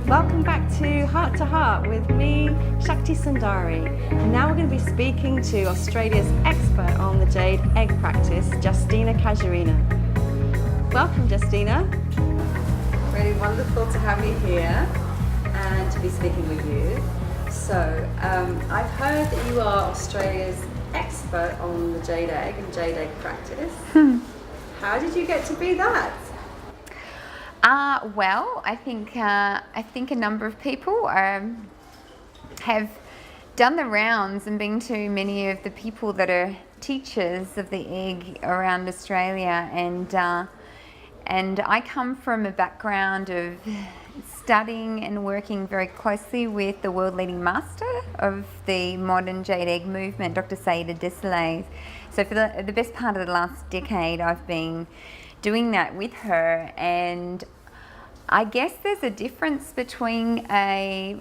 Welcome back to Heart with me, Shakti Sundari. And now we're going to be speaking to Australia's expert on the Jade Egg practice, Justina Casuarina. Welcome, Justina. Really wonderful to have you here and to be speaking with you. So, I've heard that you are Australia's expert on the Jade Egg and Jade Egg practice. How did you get to be that? Well, I think a number of people have done the rounds and been to many of the people that are teachers of the egg around Australia, and I come from a background of studying and working very closely with the world leading master of the modern Jade Egg movement, Dr. Jade. So for the best part of the last decade, I've been doing that with her, and I guess there's a difference between a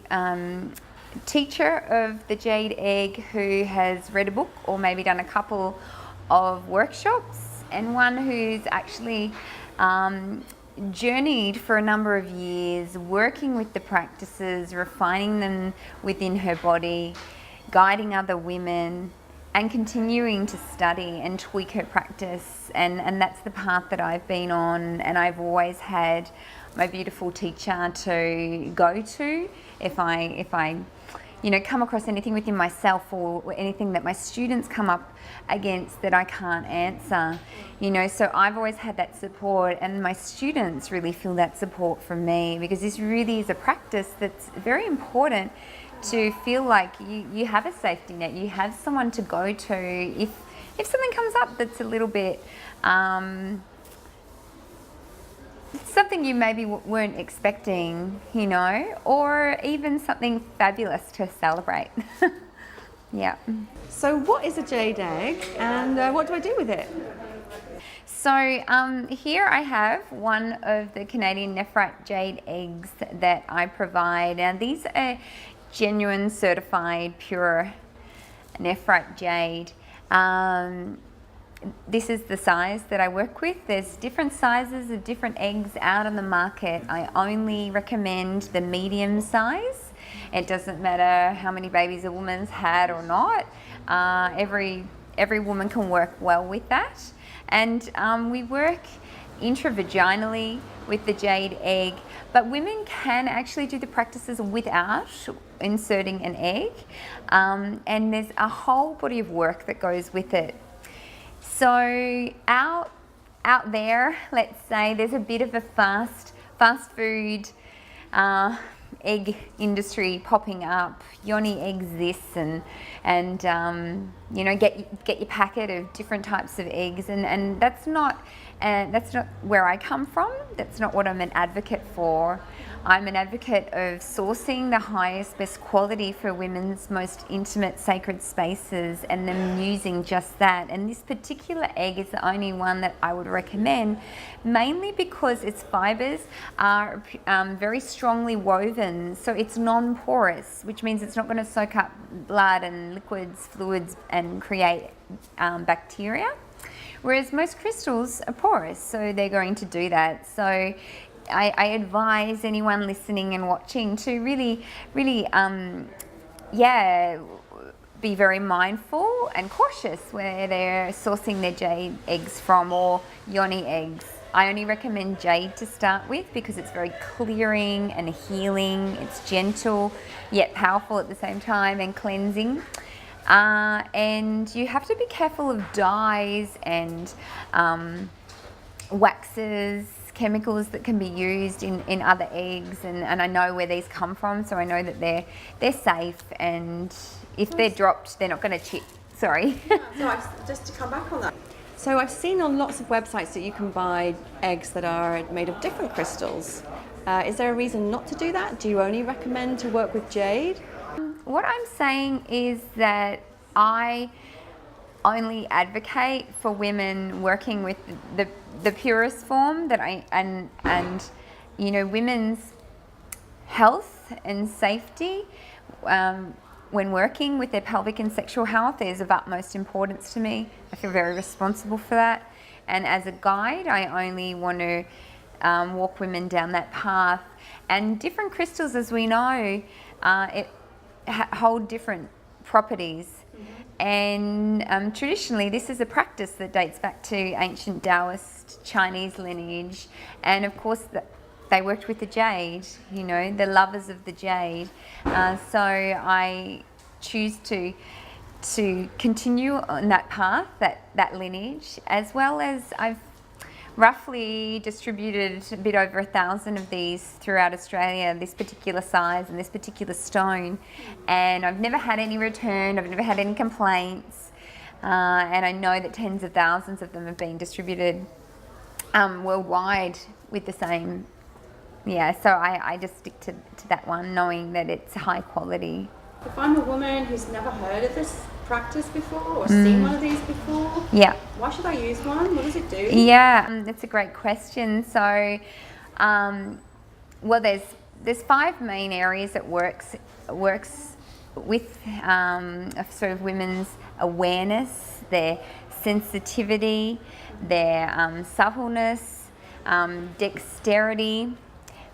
teacher of the Jade Egg who has read a book or maybe done a couple of workshops, and one who's actually journeyed for a number of years working with the practices, refining them within her body, guiding other women, and continuing to study and tweak her practice, and that's the path that I've been on. And I've always had my beautiful teacher to go to if I come across anything within myself or anything that my students come up against that I can't answer, so I've always had that support, and my students really feel that support from me, because this really is a practice that's very important to feel like you have a safety net, you have someone to go to if something comes up that's a little bit something you maybe weren't expecting, or even something fabulous to celebrate. Yeah. So what is a Jade Egg, and what do I do with it? So here I have one of the Canadian nephrite Jade Eggs that I provide. Now these are genuine certified pure nephrite jade. This is the size that I work with. There's different sizes of different eggs out on the market. I only recommend the medium size. It doesn't matter how many babies a woman's had or not. Every woman can work well with that. And we work intravaginally with the Jade Egg, but women can actually do the practices without inserting an egg, and there's a whole body of work that goes with it. So out there, let's say there's a bit of a fast food egg industry popping up. Yoni eggs this and get your packet of different types of eggs, and that's not where I come from. That's not what I'm an advocate for. I'm an advocate of sourcing the highest, best quality for women's most intimate, sacred spaces, and them using just that. And this particular egg is the only one that I would recommend, mainly because its fibers are very strongly woven, so it's non-porous, which means it's not going to soak up blood and liquids, fluids, and create bacteria. Whereas most crystals are porous, so they're going to do that. So I advise anyone listening and watching to really, be very mindful and cautious where they're sourcing their jade eggs from, or yoni eggs. I only recommend jade to start with because it's very clearing and healing. It's gentle yet powerful at the same time, and cleansing. And you have to be careful of dyes and waxes, chemicals that can be used in other eggs, and I know where these come from, so I know that they're safe, and if they're dropped, they're not going to chip. Sorry. So just to come back on that. So I've seen on lots of websites that you can buy eggs that are made of different crystals. Is there a reason not to do that? Do you only recommend to work with jade? What I'm saying is that I only advocate for women working with the purest form that women's health and safety when working with their pelvic and sexual health is of utmost importance to me. I feel very responsible for that, and as a guide I only want to walk women down that path. And different crystals, as we know, hold different properties. And traditionally, this is a practice that dates back to ancient Daoist Chinese lineage. And of course, they worked with the jade, you know, the lovers of the jade. So I choose to continue on that path, that lineage, as well as I've roughly distributed a bit over 1,000 of these throughout Australia, this particular size and this particular stone. And I've never had any return, I've never had any complaints. And I know that tens of thousands of them have been distributed worldwide with the same. Yeah, so I just stick to that one, knowing that it's high quality. If I'm a woman who's never heard of this practice before or seen one of these before, yeah, why should I use one? What does it do? Yeah, that's a great question. So, well, there's 5 main areas that works with sort of women's awareness, their sensitivity, their suppleness, dexterity,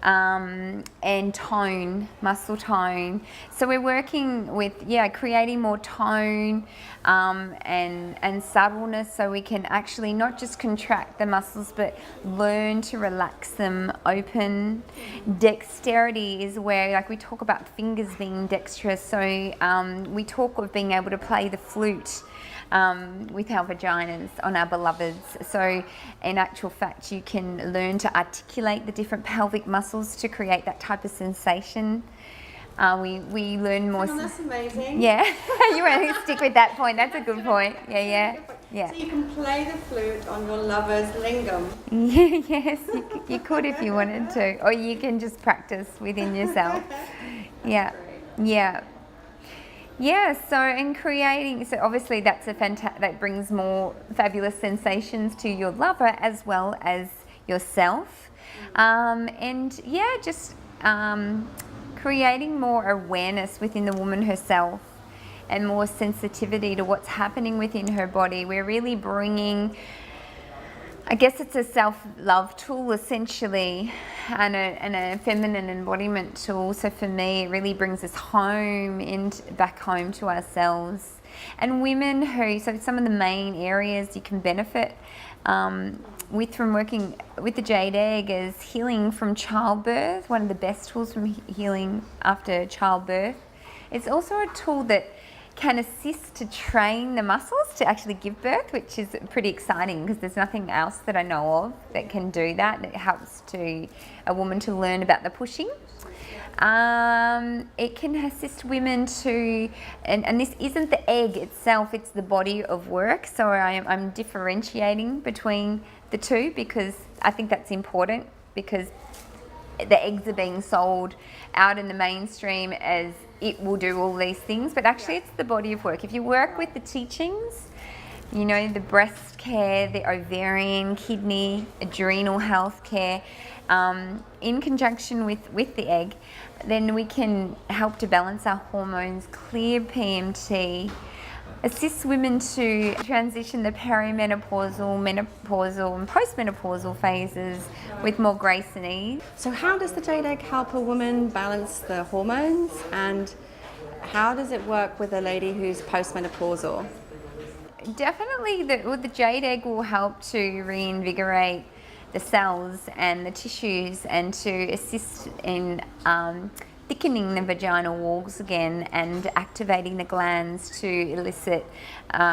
and tone, muscle tone. So we're working with, creating more tone and subtleness, so we can actually not just contract the muscles but learn to relax them, open. Dexterity is where, like, we talk about fingers being dexterous, so we talk of being able to play the flute with our vaginas on our beloveds. So in actual fact, you can learn to articulate the different pelvic muscles to create that type of sensation. We learn more. Oh, that's amazing. Yeah, you want to stick with that point. That's a good point. Yeah. So you can play the flute on your lover's lingam. Yes, you could if you wanted to, or you can just practice within yourself. Yeah, so in creating, so obviously that's that brings more fabulous sensations to your lover as well as yourself. Creating more awareness within the woman herself and more sensitivity to what's happening within her body. We're really bringing, I guess it's a self-love tool essentially, and a feminine embodiment tool. So for me, it really brings us back home to ourselves. And women so some of the main areas you can benefit from working with the Jade Egg is healing from childbirth, one of the best tools from healing after childbirth. It's also a tool that can assist to train the muscles to actually give birth, which is pretty exciting because there's nothing else that I know of that can do that. It helps a woman to learn about the pushing. It can assist women to, and this isn't the egg itself, it's the body of work. So I'm differentiating between the two because I think that's important, because the eggs are being sold out in the mainstream as it will do all these things, but actually it's the body of work. If you work with the teachings, you know, the breast care, the ovarian, kidney, adrenal health care, in conjunction with the egg, then we can help to balance our hormones, clear PMT, assist women to transition the perimenopausal, menopausal and postmenopausal phases with more grace and ease. So how does the Jade Egg help a woman balance the hormones, and how does it work with a lady who's postmenopausal? Definitely the Jade Egg will help to reinvigorate the cells and the tissues and to assist in thickening the vaginal walls again and activating the glands to elicit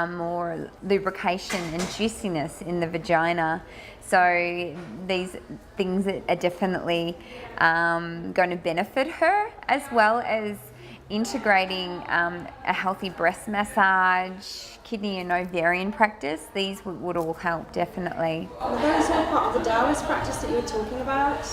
more lubrication and juiciness in the vagina. So these things are definitely going to benefit her, as well as integrating a healthy breast massage, kidney and ovarian practice. These would all help, definitely. Are those all part of the Daoist practice that you were talking about?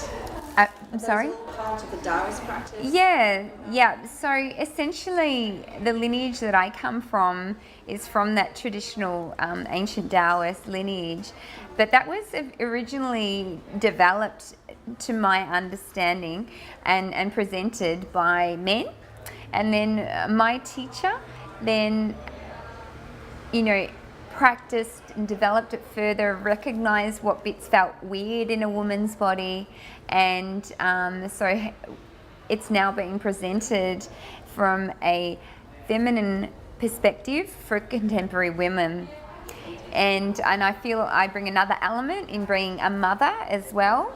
I'm sorry? Part of the Daoist practice? Yeah. So essentially, the lineage that I come from is from that traditional ancient Daoist lineage, but that was originally developed, to my understanding, and presented by men. And then my teacher then, practiced and developed it further, recognized what bits felt weird in a woman's body, and so it's now being presented from a feminine perspective for contemporary women. And I feel I bring another element in being a mother as well.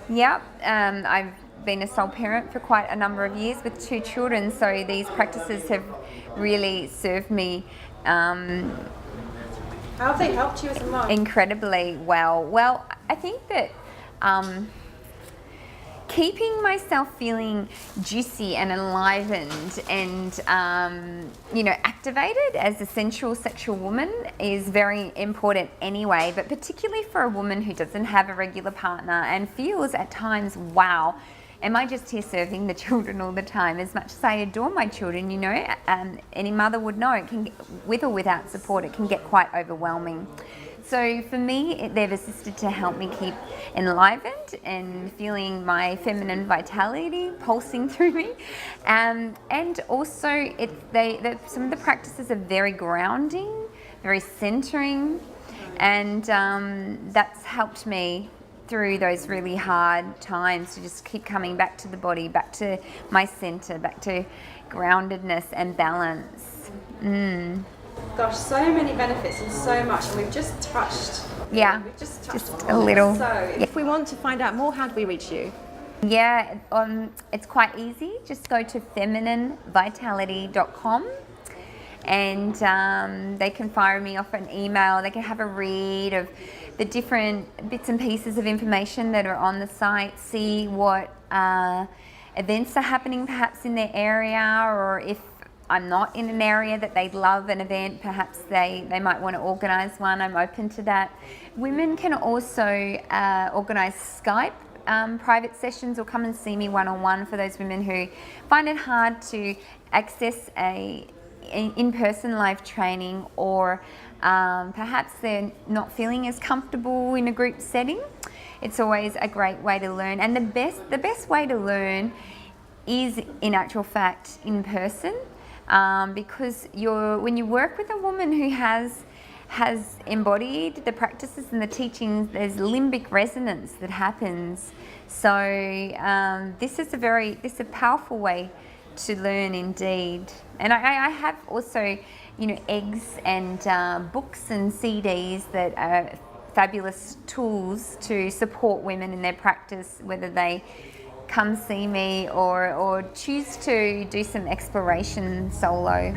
Yep, I've been a sole parent for quite a number of years with 2 children, so these practices have really served me How have they helped you as a mum? incredibly well. Well, I think that keeping myself feeling juicy and enlivened and activated as a sensual sexual woman is very important anyway, but particularly for a woman who doesn't have a regular partner and feels at times, wow, am I just here serving the children all the time? As much as I adore my children, any mother would know, it can, with or without support, it can get quite overwhelming. So for me, they've assisted to help me keep enlivened and feeling my feminine vitality pulsing through me. And also, some of the practices are very grounding, very centering, and that's helped me through those really hard times to just keep coming back to the body, back to my center, back to groundedness and balance. Gosh, so many benefits and so much, and we've just touched. Yeah, we've just touched just on a little. it. So, if we want to find out more, how do we reach you? Yeah, it's quite easy. Just go to femininevitality.com and they can fire me off an email. They can have a read of the different bits and pieces of information that are on the site, see what events are happening perhaps in their area, or if I'm not in an area that they'd love an event, perhaps they might want to organise one. I'm open to that. Women can also organise Skype private sessions or come and see me one-on-one for those women who find it hard to access a in-person live training, or perhaps they're not feeling as comfortable in a group setting. It's always a great way to learn, and the best way to learn is in actual fact in person, because when you work with a woman who has embodied the practices and the teachings, there's limbic resonance that happens. So this is a powerful way to learn indeed. And I have also, eggs and books and CDs that are fabulous tools to support women in their practice, whether they come see me or choose to do some exploration solo.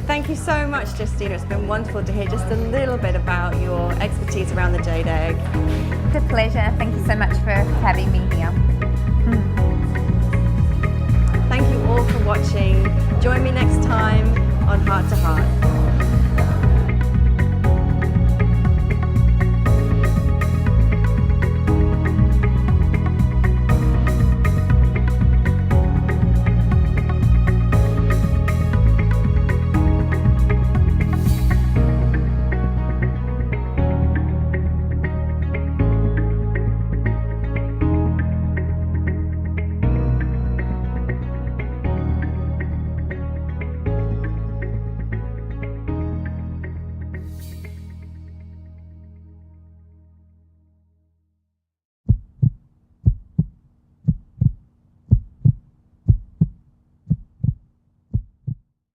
Thank you so much, Justina. It's been wonderful to hear just a little bit about your expertise around the Jade Egg. It's a pleasure. Thank you so much for having me here. Thank you all for watching. Join me next time